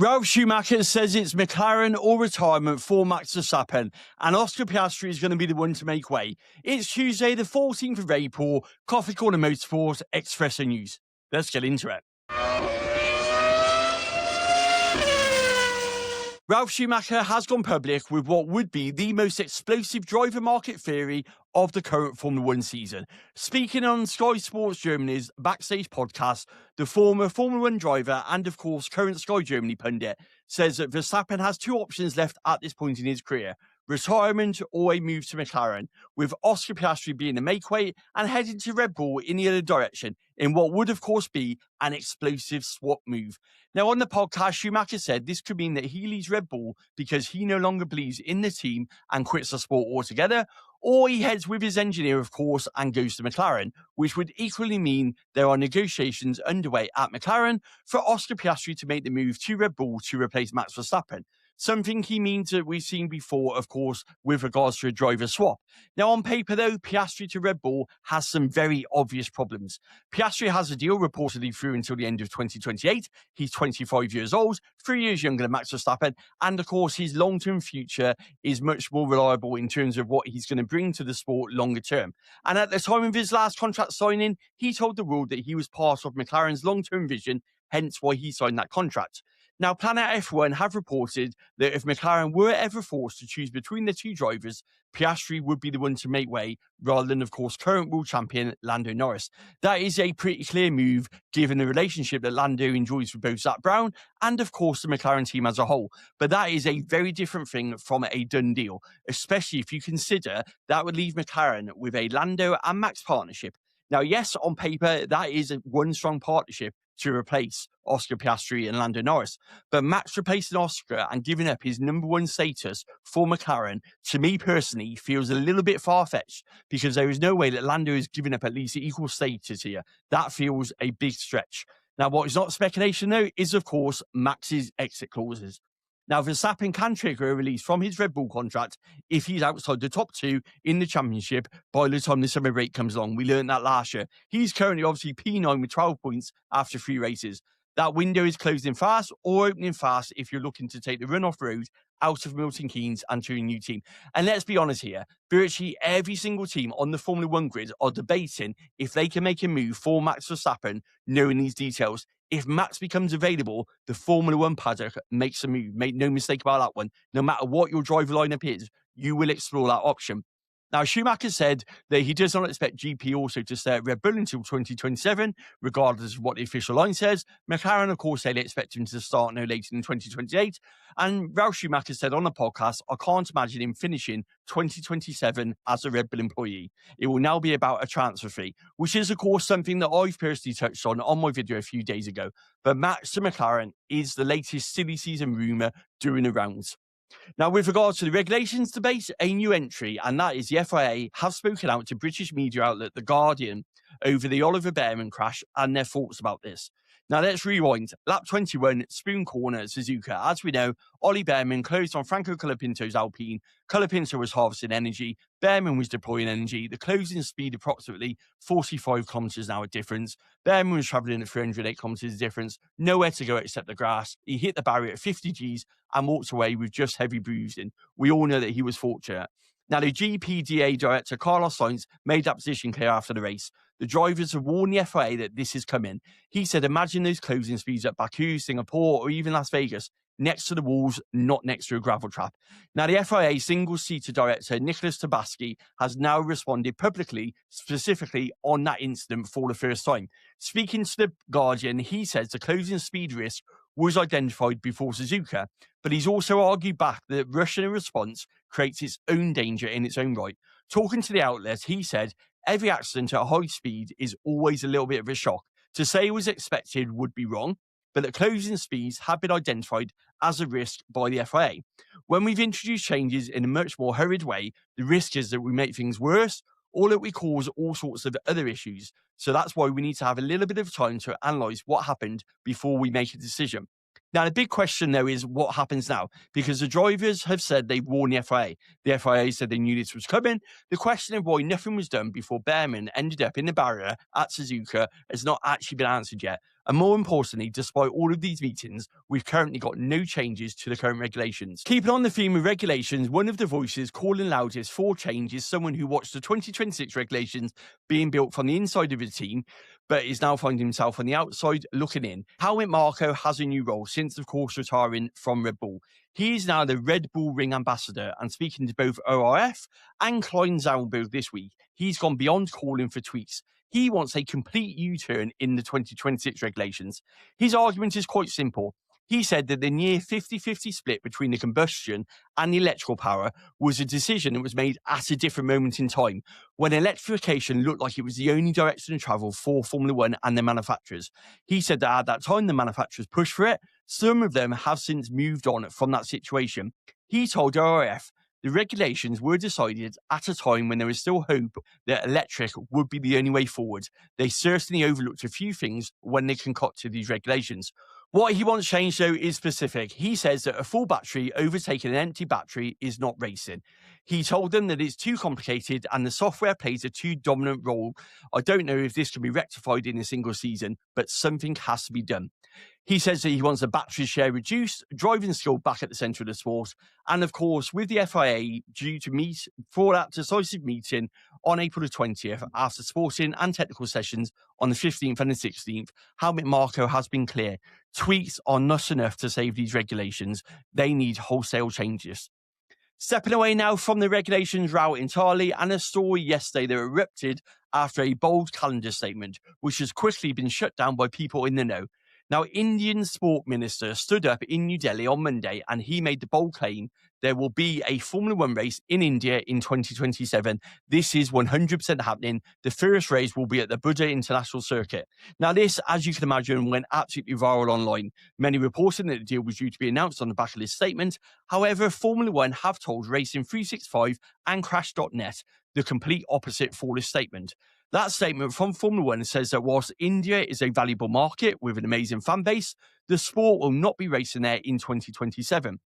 Ralf Schumacher says it's McLaren or retirement for Max Verstappen, and Oscar Piastri is going to be the one to make way. It's Tuesday, the 14th of April. Coffee Corner Motorsport, Espresso News. Let's get into it. Ralf Schumacher has gone public with what would be the most explosive driver market theory of the current Formula One season. Speaking on Sky Sports Germany's Backstage podcast, the former Formula One driver and, of course, current Sky Germany pundit says that Verstappen has two options left at this point in his career: retirement or a move to McLaren, with Oscar Piastri being the makeweight and heading to Red Bull in the other direction, in what would, of course, be an explosive swap move. Now, on the podcast, Schumacher said this could mean that he leaves Red Bull because he no longer believes in the team and quits the sport altogether, or he heads with his engineer, of course, and goes to McLaren, which would equally mean there are negotiations underway at McLaren for Oscar Piastri to make the move to Red Bull to replace Max Verstappen. Something he means that we've seen before, of course, with regards to a driver swap. Now, on paper, though, Piastri to Red Bull has some very obvious problems. Piastri has a deal reportedly through until the end of 2028. He's 25 years old, 3 years younger than Max Verstappen, and, of course, his long-term future is much more reliable in terms of what he's going to bring to the sport longer term. And at the time of his last contract signing, he told the world that he was part of McLaren's long-term vision, hence why he signed that contract. Now, Planet F1 have reported that if McLaren were ever forced to choose between the two drivers, Piastri would be the one to make way, rather than, of course, current world champion Lando Norris. That is a pretty clear move, given the relationship that Lando enjoys with both Zak Brown and, of course, the McLaren team as a whole. But that is a very different thing from a done deal, especially if you consider that would leave McLaren with a Lando and Max partnership. Now, yes, on paper, that is one strong partnership to replace Oscar Piastri and Lando Norris. But Max replacing Oscar and giving up his number one status for McLaren, to me personally, feels a little bit far-fetched, because there is no way that Lando is giving up at least equal status here. That feels a big stretch. Now, what is not speculation, though, is, of course, Max's exit clauses. Now, Verstappen can trigger a release from his Red Bull contract if he's outside the top two in the championship by the time the summer break comes along. We learned that last year. He's currently obviously P9 with 12 points after 3 races. That window is closing fast or opening fast if you're looking to take the run off road out of Milton Keynes and to a new team. And let's be honest here, virtually every single team on the Formula One grid are debating if they can make a move for Max Verstappen, knowing these details. If Max becomes available, the Formula One paddock makes a move. Make no mistake about that one. No matter what your driver lineup is, you will explore that option. Now, Schumacher said that he does not expect GP also to stay at Red Bull until 2027, regardless of what the official line says. McLaren, of course, say they expect him to start no later than 2028. And Ralf Schumacher said on the podcast, I can't imagine him finishing 2027 as a Red Bull employee. It will now be about a transfer fee, which is, of course, something that I've personally touched on my video a few days ago. But Max to McLaren is the latest silly season rumour doing the rounds. Now, with regards to the regulations debate, a new entry, and that is the FIA have spoken out to British media outlet The Guardian over the Oliver Bearman crash and their thoughts about this. Now, let's rewind. Lap 21, Spoon Corner, Suzuka. As we know, Ollie Bearman closed on Franco Colapinto's Alpine. Colapinto was harvesting energy. Bearman was deploying energy. The closing speed approximately 45 kilometres an hour difference. Bearman was travelling at 308 kilometres difference. Nowhere to go except the grass. He hit the barrier at 50 Gs and walked away with just heavy bruising. We all know that he was fortunate. Now, the GPDA director, Carlos Sainz, made that position clear after the race. The drivers have warned the FIA that this is coming. He said, imagine those closing speeds at Baku, Singapore, or even Las Vegas, next to the walls, not next to a gravel trap. Now, the FIA single-seater director, Nicholas Tabaski, has now responded publicly, specifically on that incident for the first time. Speaking to The Guardian, he says the closing speed risk was identified before Suzuka, but he's also argued back that rushing a response creates its own danger in its own right. Talking to the outlet, he said, every accident at high speed is always a little bit of a shock. To say it was expected would be wrong, but the closing speeds have been identified as a risk by the FIA. When we've introduced changes in a much more hurried way, the risk is that we make things worse, or that we cause all sorts of other issues. So that's why we need to have a little bit of time to analyse what happened before we make a decision. Now, the big question, though, is what happens now? Because the drivers have said they've warned the FIA. The FIA said they knew this was coming. The question of why nothing was done before Bearman ended up in the barrier at Suzuka has not actually been answered yet. And more importantly, despite all of these meetings, we've currently got no changes to the current regulations. Keeping on the theme of regulations, one of the voices calling loudest for change is someone who watched the 2026 regulations being built from the inside of the team, but is now finding himself on the outside looking in. Helmut Marko has a new role since, of course, retiring from Red Bull. He is now the Red Bull Ring ambassador, and speaking to both ORF and Klein Zalbo this week, he's gone beyond calling for tweaks. He wants a complete U-turn in the 2026 regulations. His argument is quite simple. He said that the near 50-50 split between the combustion and the electrical power was a decision that was made at a different moment in time, when electrification looked like it was the only direction of travel for Formula One and their manufacturers. He said that at that time, the manufacturers pushed for it. Some of them have since moved on from that situation. He told ORF the regulations were decided at a time when there was still hope that electric would be the only way forward. They certainly overlooked a few things when they concocted these regulations. What he wants changed, though, is specific. He says that a full battery overtaking an empty battery is not racing. He told them that it's too complicated and the software plays a too dominant role. I don't know if this can be rectified in a single season, but something has to be done. He says that he wants the battery share reduced, driving skill back at the centre of the sport, and of course, with the FIA due to meet for that decisive meeting on April the 20th, after sporting and technical sessions on the 15th and the 16th, Helmut Marko has been clear. Tweaks are not enough to save these regulations. They need wholesale changes. Stepping away now from the regulations route entirely, and a story yesterday that erupted after a bold calendar statement, which has quickly been shut down by people in the know. Now, Indian Sport Minister stood up in New Delhi on Monday and he made the bold claim there will be a Formula One race in India in 2027. This is 100% happening. The first race will be at the Buddha International Circuit. Now, this, as you can imagine, went absolutely viral online. Many reporting that the deal was due to be announced on the back of this statement. However, Formula One have told Racing 365 and Crash.net the complete opposite for this statement. That statement from Formula One says that whilst India is a valuable market with an amazing fan base, the sport will not be racing there in 2027.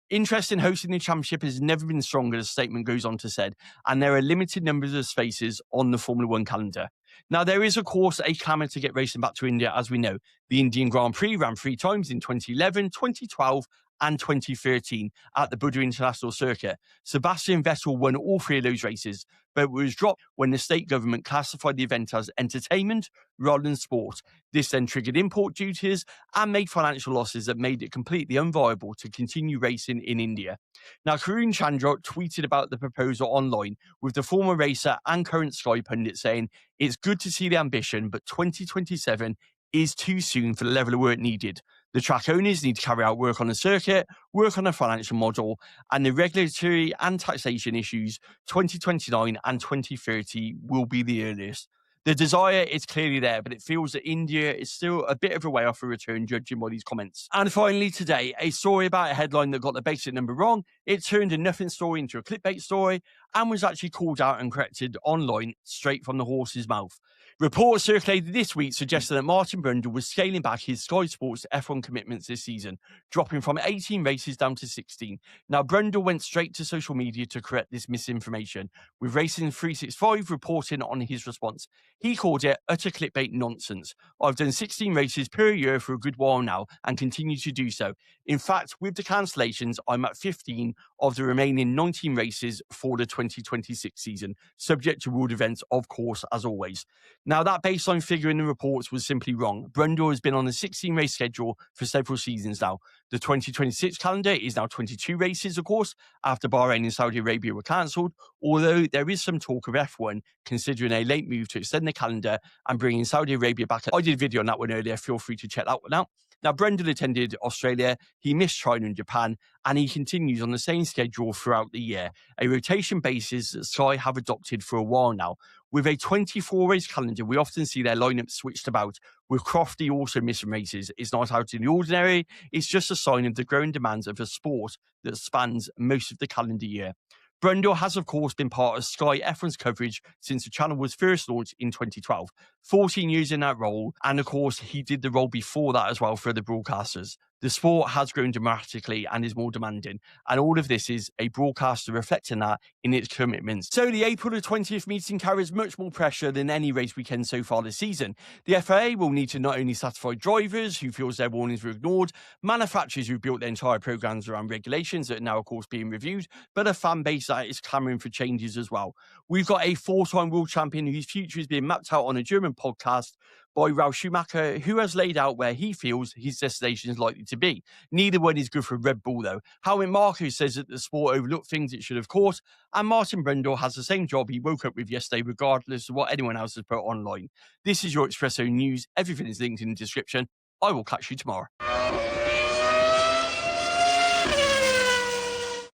Interest in hosting the championship has never been stronger, the statement goes on to say, and there are limited numbers of spaces on the Formula One calendar. Now, there is, of course, a clamour to get racing back to India, as we know. The Indian Grand Prix ran 3 times in 2011, 2012, and 2013 at the Buddha International Circuit. Sebastian Vettel won all 3 of those races, but it was dropped when the state government classified the event as entertainment rather than sport. This then triggered import duties and made financial losses that made it completely unviable to continue racing in India. Now, Karun Chandra tweeted about the proposal online, with the former racer and current Sky pundit saying, "It's good to see the ambition, but 2027 is too soon for the level of work needed. The track owners need to carry out work on the circuit, work on a financial model, and the regulatory and taxation issues 2029 and 2030 will be the earliest." The desire is clearly there, but it feels that India is still a bit of a way off a return, judging by these comments. And finally today, a story about a headline that got the basic number wrong. It turned a nothing story into a clickbait story and was actually called out and corrected online straight from the horse's mouth. Reports circulated this week suggesting that Martin Brundle was scaling back his Sky Sports F1 commitments this season, dropping from 18 races down to 16. Now, Brundle went straight to social media to correct this misinformation, with Racing 365 reporting on his response. He called it utter clickbait nonsense. "I've done 16 races per year for a good while now and continue to do so. In fact, with the cancellations, I'm at 15 of the remaining 19 races for the 2026 season, subject to ruled events, of course, as always." Now, that baseline figure in the reports was simply wrong. Brundle has been on the 16-race schedule for several seasons now. The 2026 calendar is now 22 races, of course, after Bahrain and Saudi Arabia were cancelled, although there is some talk of F1 considering a late move to extend the calendar and bringing Saudi Arabia back. I did a video on that one earlier. Feel free to check that one out. Now, Brundle attended Australia, he missed China and Japan, and he continues on the same schedule throughout the year, a rotation basis that Sky have adopted for a while now. With a 24-race calendar, we often see their lineup switched about, with Crofty also missing races. It's not out of the ordinary, it's just a sign of the growing demands of a sport that spans most of the calendar year. Brundle has, of course, been part of Sky F1's coverage since the channel was first launched in 2012. 14 years in that role, and of course, he did the role before that as well for other broadcasters. The sport has grown dramatically and is more demanding, and all of this is a broadcaster reflecting that in its commitments. So the April the 20th meeting carries much more pressure than any race weekend so far this season. The FIA will need to not only satisfy drivers who feels their warnings were ignored, manufacturers who built their entire programs around regulations that are now of course being reviewed, but a fan base that is clamoring for changes as well. We've got a four-time world champion whose future is being mapped out on a German podcast by Ralf Schumacher, who has laid out where he feels his destination is likely to be. Neither one is good for Red Bull, though. Helmut Marko says that the sport overlooked things it should have caught, and Martin Brundle has the same job he woke up with yesterday, regardless of what anyone else has put online. This is your Espresso News. Everything is linked in the description. I will catch you tomorrow.